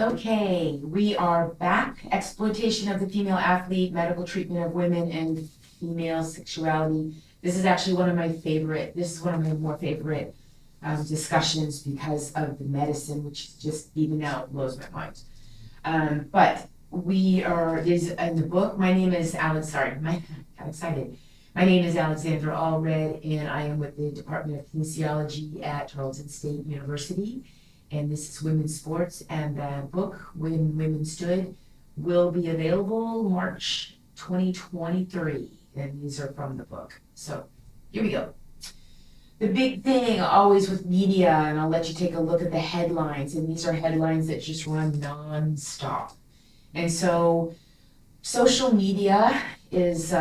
Okay, we are back. Exploitation of the female athlete, medical treatment of women and female sexuality. This is actually one of my more favorite discussions because of the medicine, which just even now blows my mind. But is in the book. My name is got excited. My name is Alexandra Allred, and I am with the Department of Kinesiology at Tarleton State University. And this is women's sports, and the book, When Women Stood, will be available March 2023, and these are from the book. So here we go. The big thing always with media, and I'll let you take a look at the headlines, and these are headlines that just run nonstop. And so social media is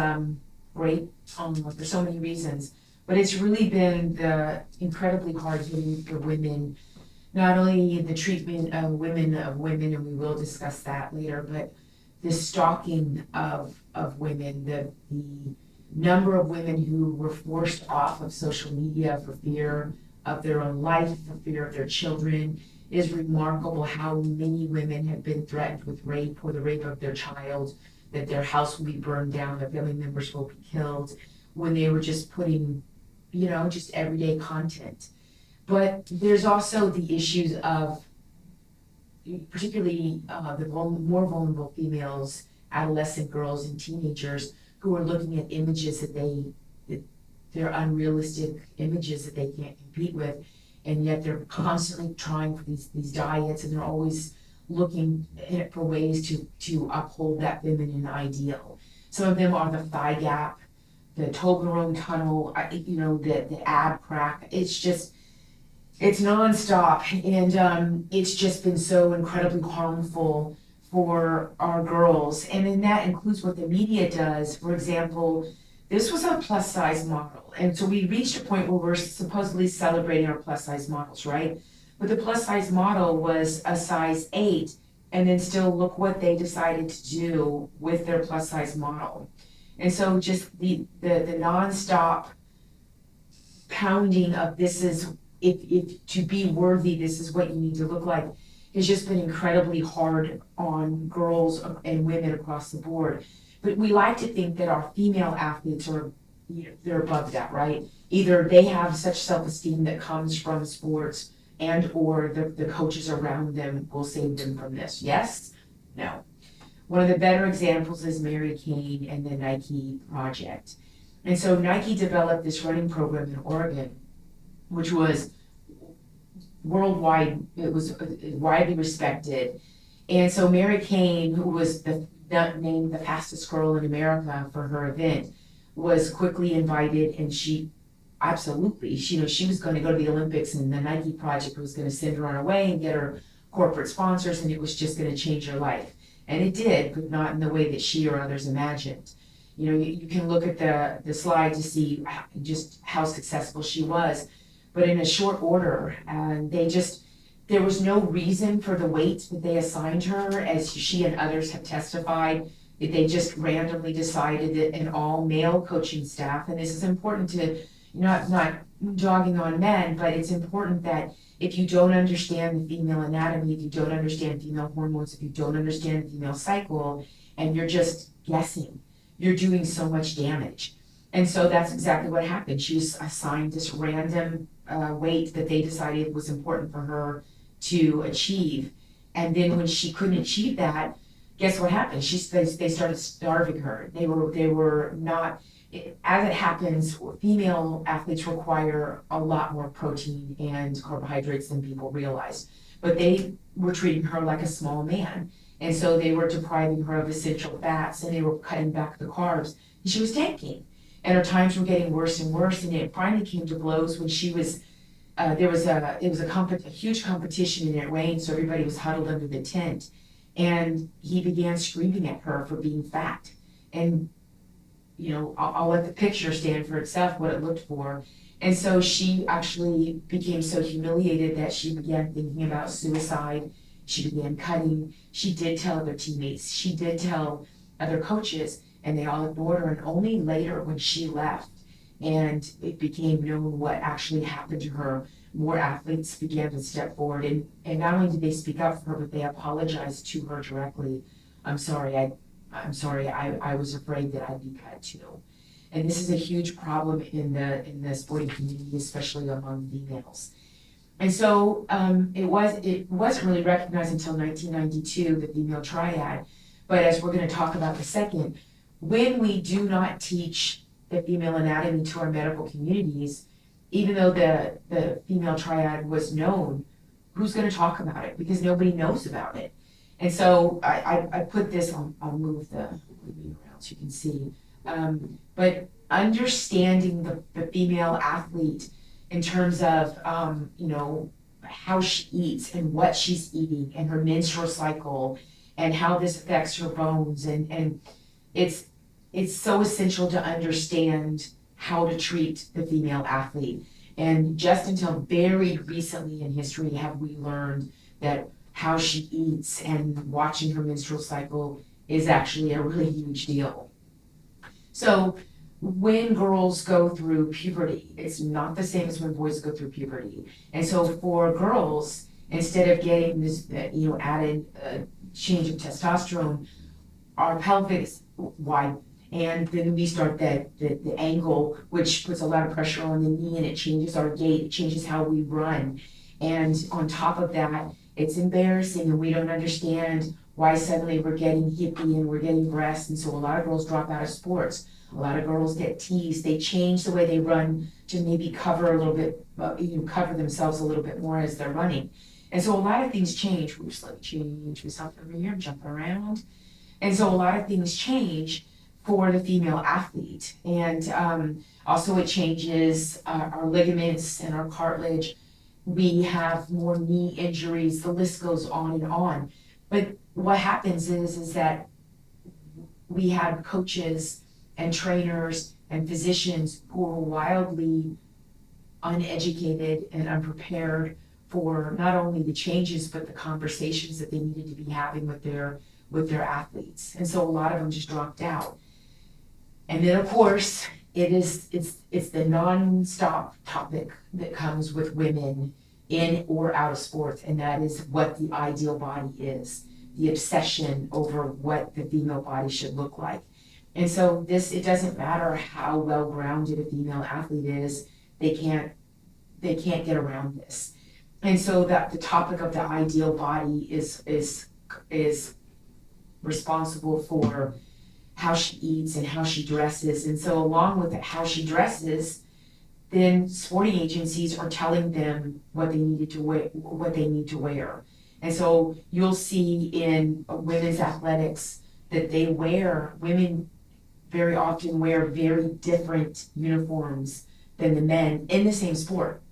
great for so many reasons, but it's really been the incredibly hard hitting for women. Not only the treatment of women, and we will discuss that later, but the stalking of women, the number of women who were forced off of social media for fear of their own life, for fear of their children. It is remarkable how many women have been threatened with rape or the rape of their child, that their house will be burned down, their family members will be killed, when they were just putting, just everyday content. But there's also the issues of particularly the more vulnerable females, adolescent girls and teenagers who are looking at images that they're unrealistic images that they can't compete with, and yet they're constantly trying for these diets, and they're always looking for ways to uphold that feminine ideal. Some of them are the thigh gap, the Toblerone tunnel, the ab crack. It's nonstop, and it's just been so incredibly harmful for our girls. And then that includes what the media does. For example, this was a plus size model. And so we reached a point where we're supposedly celebrating our plus size models, right? But the plus size model was a size 8, and then still look what they decided to do with their plus size model. And so just the nonstop pounding of this is, if to be worthy, this is what you need to look like, has just been incredibly hard on girls and women across the board. But we like to think that our female athletes are, they're above that, right? Either they have such self-esteem that comes from sports, and or the coaches around them will save them from this. Yes? No. One of the better examples is Mary Kane and the Nike project. And so Nike developed this running program in Oregon, which was worldwide. It was widely respected. And so Mary Kane, who was named the fastest girl in America for her event, was quickly invited, and she was going to go to the Olympics, and the Nike project was going to send her on her way and get her corporate sponsors, and it was just going to change her life. And it did, but not in the way that she or others imagined. You can look at the slide to see just how successful she was. But in a short order, there was no reason for the weight that they assigned her, as she and others have testified. They just randomly decided that an all-male coaching staff, and this is important to, not dogging on men, but it's important that if you don't understand the female anatomy, if you don't understand female hormones, if you don't understand the female cycle, and you're just guessing, you're doing so much damage. And so that's exactly what happened. She was assigned this random weight that they decided was important for her to achieve. And then when she couldn't achieve that, guess what happened? They started starving her. They were not, as it happens, female athletes require a lot more protein and carbohydrates than people realize. But they were treating her like a small man. And so they were depriving her of essential fats, and they were cutting back the carbs. And she was tanking. And her times were getting worse and worse, and it finally came to blows when she was, it was a huge competition, and it rained, so everybody was huddled under the tent. And he began screaming at her for being fat. And, I'll let the picture stand for itself, what it looked for. And so she actually became so humiliated that she began thinking about suicide. She began cutting. She did tell other teammates. She did tell other coaches, and they all ignored her. And only later, when she left and it became known what actually happened to her, more athletes began to step forward, and not only did they speak up for her, but they apologized to her directly. I'm sorry, I was afraid that I'd be cut too. And this is a huge problem in the sporting community, especially among females. And so it wasn't really recognized until 1992, the female triad. But as we're going to talk about in a second, when we do not teach the female anatomy to our medical communities, even though the female triad was known, who's going to talk about it? Because nobody knows about it. And so I put this on, I'll move the around so you can see. But understanding the female athlete in terms of, how she eats and what she's eating and her menstrual cycle and how this affects her bones. And it's so essential to understand how to treat the female athlete. And just until very recently in history have we learned that how she eats and watching her menstrual cycle is actually a really huge deal. So when girls go through puberty, it's not the same as when boys go through puberty. And so for girls, instead of getting this, added change of testosterone, our pelvis wide, and then we start the angle, which puts a lot of pressure on the knee, and it changes our gait, it changes how we run. And on top of that, it's embarrassing, and we don't understand why suddenly we're getting hippie and we're getting breasts. And so a lot of girls drop out of sports. A lot of girls get teased. They change the way they run to maybe cover a little bit, cover themselves a little bit more as they're running. And so a lot of things change. Oops, let me change myself over here, jump around. And so a lot of things change for the female athlete. And also it changes our ligaments and our cartilage. We have more knee injuries. The list goes on and on. But what happens is that we have coaches and trainers and physicians who are wildly uneducated and unprepared for not only the changes but the conversations that they needed to be having with their athletes. And so a lot of them just dropped out. And then of course it's the non-stop topic that comes with women in or out of sports, and that is what the ideal body is, the obsession over what the female body should look like. And so it doesn't matter how well-grounded a female athlete is, they can't get around this. And so that the topic of the ideal body is responsible for how she eats and how she dresses. And so along with how she dresses, then sporting agencies are telling them what they need to wear. And so you'll see in women's athletics that women very often wear very different uniforms than the men in the same sport.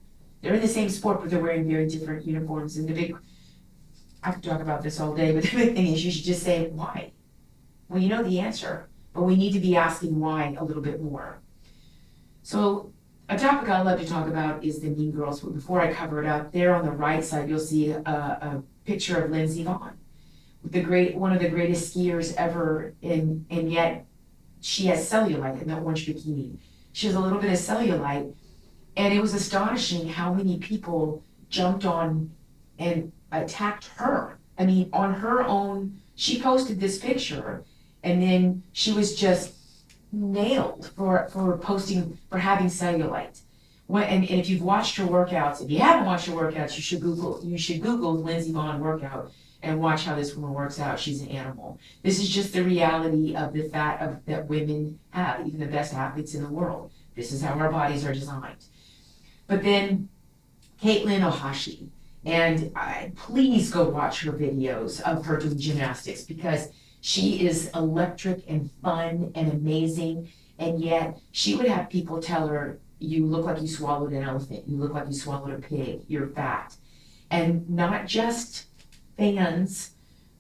They're in the same sport, but they're wearing very different uniforms. And I could talk about this all day, but the big thing is you should just say, why? Well, you know the answer, but we need to be asking why a little bit more. So a topic I love to talk about is the Mean Girls. But before I cover it up, there on the right side, you'll see a picture of Lindsey Vonn, one of the greatest skiers ever, and yet she has cellulite in that orange bikini. She has a little bit of cellulite, and it was astonishing how many people jumped on and attacked her. I mean, on her own, she posted this picture, and then she was just nailed for having cellulite. And if you've watched her workouts, if you haven't watched her workouts, you should Google Lindsey Vonn workout and watch how this woman works out. She's an animal. This is just the reality of the fat that women have, even the best athletes in the world. This is how our bodies are designed. But then Caitlin Ohashi, and please go watch her videos of her doing gymnastics, because she is electric and fun and amazing, and yet she would have people tell her, you look like you swallowed an elephant, you look like you swallowed a pig, you're fat. And not just fans,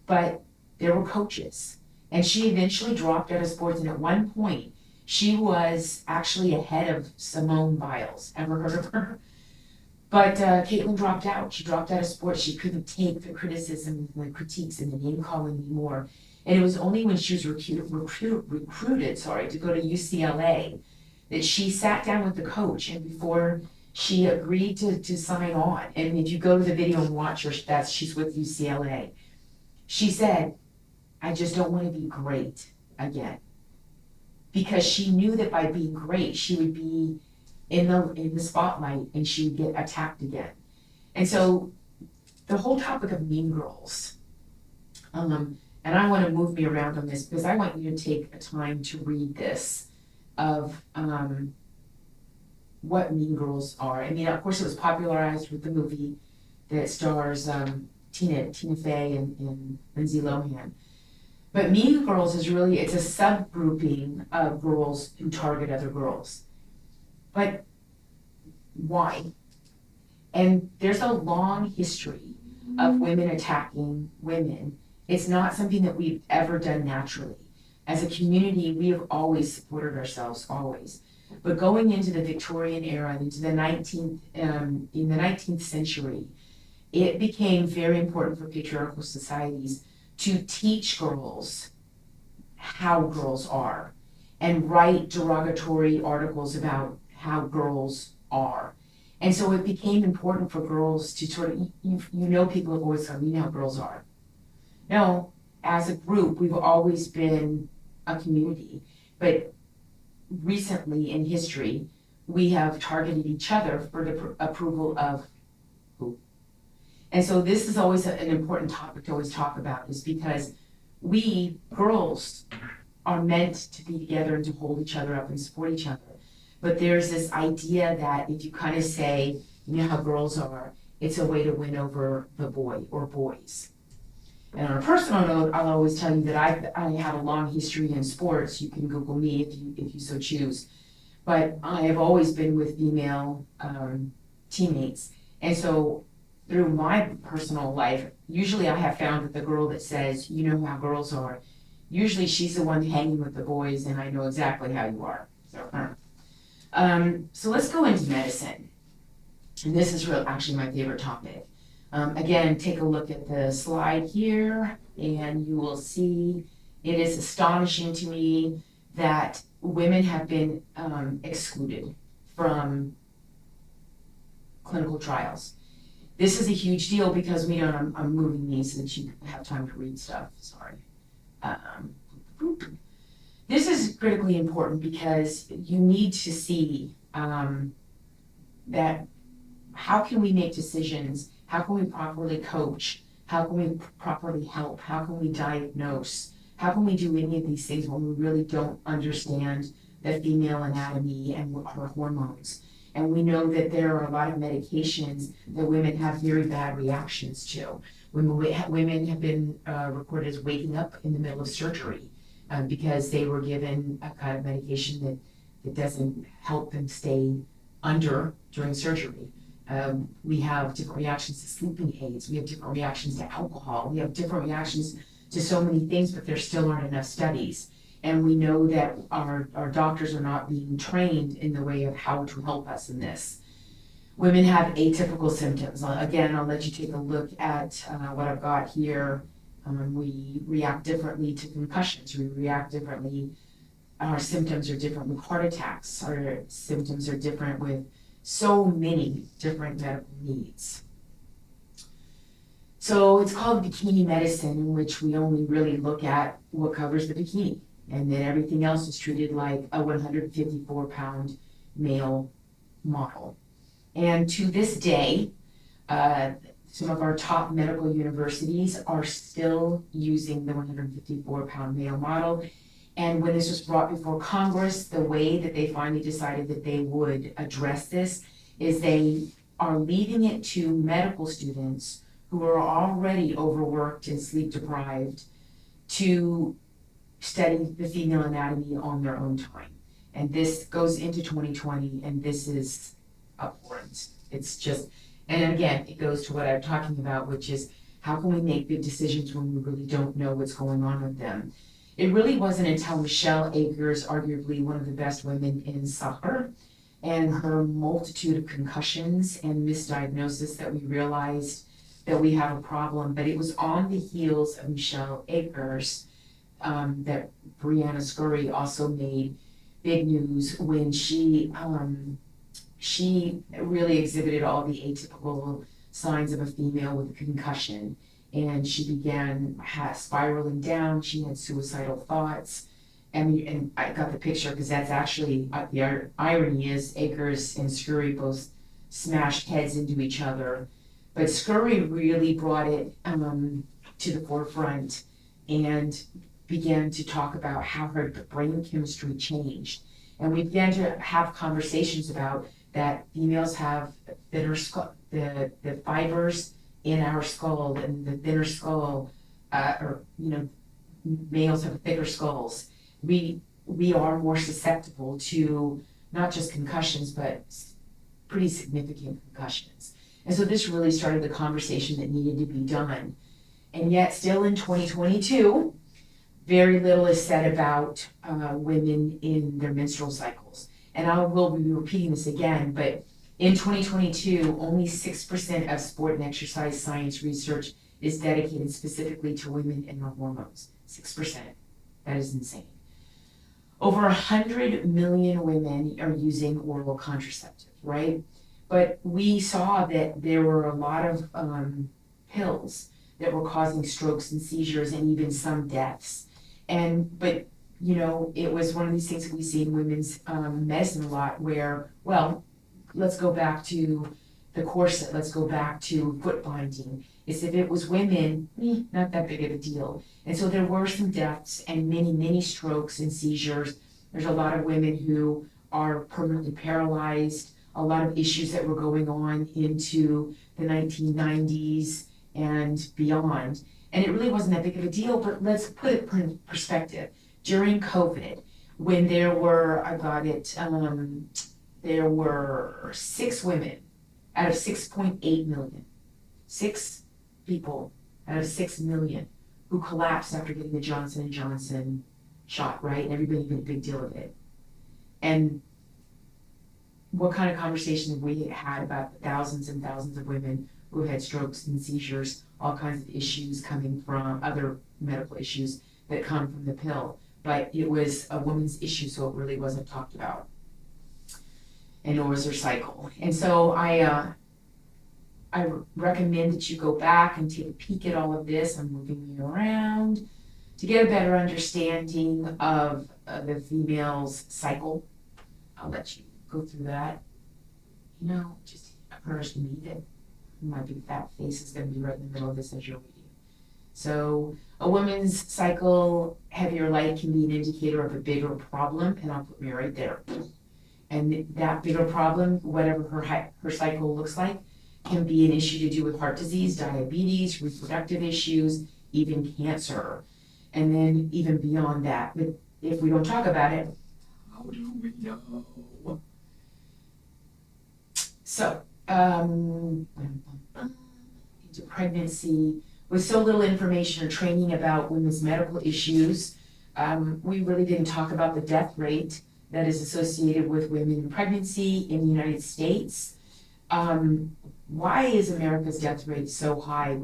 but there were coaches. And she eventually dropped out of sports, and at one point, she was actually ahead of Simone Biles. Ever heard of her? But Caitlin dropped out. She dropped out of sports. She couldn't take the criticism, the critiques, and the name calling anymore. And it was only when she was recruited to go to UCLA that she sat down with the coach. And before she agreed to sign on. And if you go to the video and watch her, she's with UCLA. She said, I just don't want to be great again. Because she knew that by being great, she would be in the spotlight and she would get attacked again. And so the whole topic of Mean Girls, and I want to move me around on this because I want you to take a time to read this of what Mean Girls are. I mean, of course, it was popularized with the movie that stars Tina Fey and Lindsay Lohan. But Mean Girls is really, it's a subgrouping of girls who target other girls. But why? And there's a long history of women attacking women. It's not something that we've ever done naturally. As a community, we have always supported ourselves, always. But going into the Victorian era, into the in the 19th century, it became very important for patriarchal societies to teach girls how girls are and write derogatory articles about how girls are. And so it became important for girls to sort of, people have always said, how girls are. No, as a group, we've always been a community, but recently in history, we have targeted each other for the approval of who? And so this is always an important topic to always talk about, is because we, girls, are meant to be together and to hold each other up and support each other. But there's this idea that if you kind of say, how girls are, it's a way to win over the boy or boys. And on a personal note, I'll always tell you that I have a long history in sports. You can Google me if you so choose. But I have always been with female teammates. And so through my personal life, usually I have found that the girl that says, how girls are, usually she's the one hanging with the boys, and I know exactly how you are. So let's go into medicine. And this is actually my favorite topic. Again, take a look at the slide here, and you will see it is astonishing to me that women have been excluded from clinical trials. This is a huge deal because I'm moving these so that you have time to read stuff, sorry. This is critically important because you need to see that how can we make decisions, how can we properly coach, how can we properly help, how can we diagnose, how can we do any of these things when we really don't understand the female anatomy and her hormones. And we know that there are a lot of medications that women have very bad reactions to. Women have been recorded as waking up in the middle of surgery because they were given a kind of medication that doesn't help them stay under during surgery. We have different reactions to sleeping aids. We have different reactions to alcohol. We have different reactions to so many things, but there still aren't enough studies. And we know that our doctors are not being trained in the way of how to help us in this. Women have atypical symptoms. Again, I'll let you take a look at what I've got here. We react differently to concussions. We react differently. Our symptoms are different with heart attacks. Our symptoms are different with so many different medical needs. So it's called bikini medicine, in which we only really look at what covers the bikini. And then everything else is treated like a 154-pound male model. And to this day, some of our top medical universities are still using the 154-pound male model. And when this was brought before Congress, the way that they finally decided that they would address this is they are leaving it to medical students who are already overworked and sleep deprived to study the female anatomy on their own time. And this goes into 2020, and this is abhorrent. It's just, and again, it goes to what I'm talking about, which is how can we make big decisions when we really don't know what's going on with them? It really wasn't until Michelle Akers, arguably one of the best women in soccer, and her multitude of concussions and misdiagnosis that we realized that we have a problem. But it was on the heels of Michelle Akers that Brianna Scurry also made big news when she she really exhibited all the atypical signs of a female with a concussion. And she began spiraling down. She had suicidal thoughts. And I got the picture because that's actually, the irony is Akers and Scurry both smashed heads into each other. But Scurry really brought it to the forefront and began to talk about how her brain chemistry changed. And we began to have conversations about that females have thinner skull, the fibers in our skull, and the thinner skull, or males have thicker skulls. We are more susceptible to not just concussions, but pretty significant concussions. And so this really started the conversation that needed to be done. And yet still in 2022, very little is said about women in their menstrual cycles. And I will be repeating this again, but in 2022, only 6% of sport and exercise science research is dedicated specifically to women and their hormones. 6%. That is insane. Over 100 million women are using oral contraceptives, right? But we saw that there were a lot of pills that were causing strokes and seizures and even some deaths. But it was one of these things that we see in women's medicine a lot where, well, let's go back to the corset, let's go back to foot binding. If it was women, not that big of a deal. And so there were some deaths and many, many strokes and seizures. There's a lot of women who are permanently paralyzed, a lot of issues that were going on into the 1990s and beyond. And it really wasn't that big of a deal, but let's put it in perspective. During COVID, when there were, there were 6 women out of 6.8 million, 6 people out of 6 million who collapsed after getting the Johnson & Johnson shot, right? And everybody made a big deal of it. And what kind of conversation have we had about thousands and thousands of women who had strokes and seizures, all kinds of issues coming from other medical issues that come from the pill. But it was a woman's issue, so it really wasn't talked about. And nor was her cycle. And so I recommend that you go back and take a peek at all of this. I'm moving you around to get a better understanding of the female's cycle. I'll let you go through that. Just occurs to me that my big fat face is going to be right in the middle of this as you're reading. So a woman's cycle, heavier light can be an indicator of a bigger problem, and I'll put me right there. And that bigger problem, whatever her cycle looks like, can be an issue to do with heart disease, diabetes, reproductive issues, even cancer. And then even beyond that, but if we don't talk about it, how do we know? So, into pregnancy, with so little information or training about women's medical issues, we really didn't talk about the death rate that is associated with women in pregnancy in the United States. Why is America's death rate so high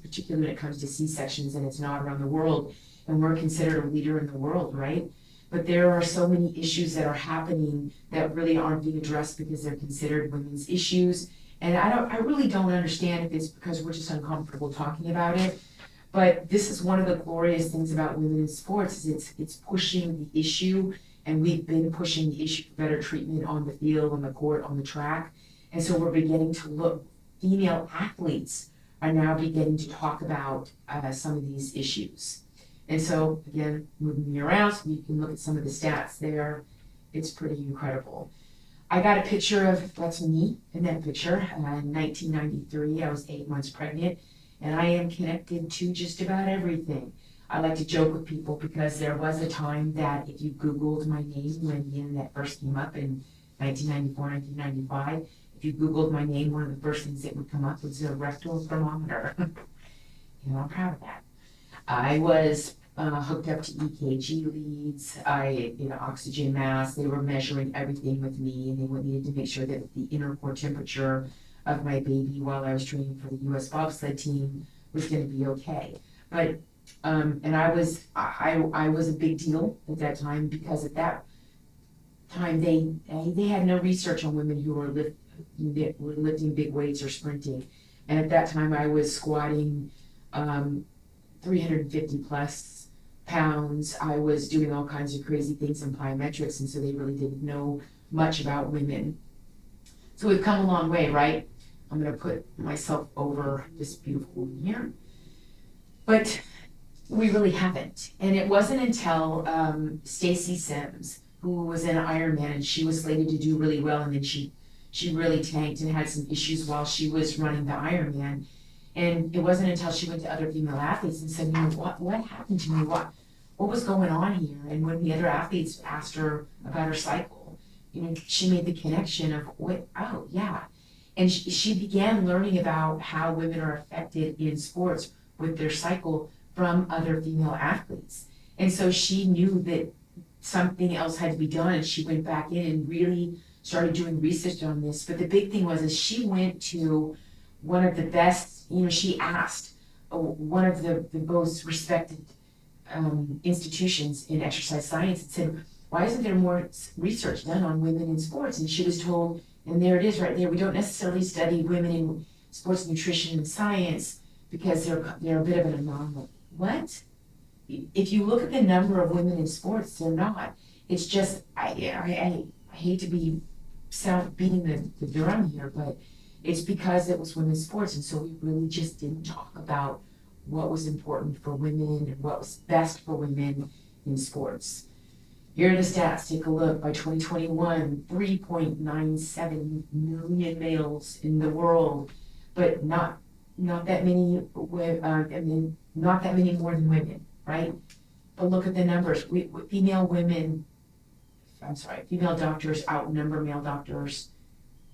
particularly when it comes to C-sections, and it's not around the world, and we're considered a leader in the world, right? But there are so many issues that are happening that really aren't being addressed because they're considered women's issues. And I really don't understand if it's because we're just uncomfortable talking about it. But this is one of the glorious things about women in sports, is it's pushing the issue, and we've been pushing the issue for better treatment on the field, on the court, on the track. And so we're beginning to look, female athletes are now beginning to talk about some of these issues. And so, again, moving me around so you can look at some of the stats there. It's pretty incredible. I got a picture of, that's me in that picture. In 1993, I was 8 months pregnant, and I am connected to just about everything. I like to joke with people because there was a time that if you Googled my name when the internet first came up in 1994, 1995, if you Googled my name, one of the first things that would come up was a rectal thermometer. I'm proud of that. I was hooked up to EKG leads, oxygen mask. They were measuring everything with me, and they needed to make sure that the inner core temperature of my baby while I was training for the U.S. bobsled team was going to be okay. But and I was a big deal at that time, because at time, they had no research on women who were lifting big weights or sprinting. And at that time, I was squatting 350 plus pounds. I was doing all kinds of crazy things in plyometrics, and so they really didn't know much about women. So we've come a long way, right? I'm gonna put myself over this beautiful woman here. But we really haven't. And it wasn't until Stacy Sims, who was in Ironman, and she was slated to do really well, and then she really tanked and had some issues while she was running the Ironman. And it wasn't until she went to other female athletes and said, you know, what happened to me? What was going on here? And when the other athletes asked her about her cycle, you know, she made the connection of oh yeah. And she began learning about how women are affected in sports with their cycle from other female athletes. And so she knew that something else had to be done, and she went back in and really started doing research on this. But the big thing was, is she went to one of the best, you know, she asked one of the most respected institutions in exercise science and said, why isn't there more research done on women in sports? And she was told, and there it is right there, we don't necessarily study women in sports nutrition and science because they're a bit of an anomaly. What? If you look at the number of women in sports, they're not. It's just, I hate to be beating the drum here, but it's because it was women's sports, and so we really just didn't talk about what was important for women and what was best for women in sports. Here are the stats. Take a look. By 2021, 3.97 million males in the world, but not that many. Not that many more than women, right? But look at the numbers. Female doctors outnumber male doctors.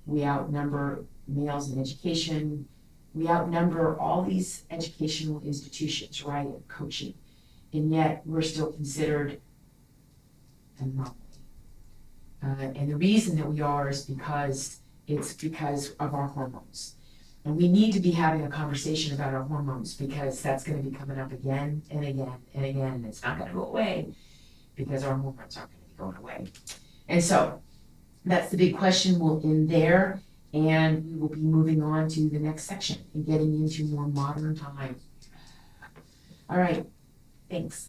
We outnumber males in education. We outnumber all these educational institutions, right, and coaching. And yet we're still considered an anomaly. And the reason that we are is because of our hormones. And we need to be having a conversation about our hormones, because that's going to be coming up again and again and again. And it's not going to go away because our hormones aren't going to be going away. And so that's the big question. We'll end there, and we will be moving on to the next section and getting into more modern times. All right, thanks.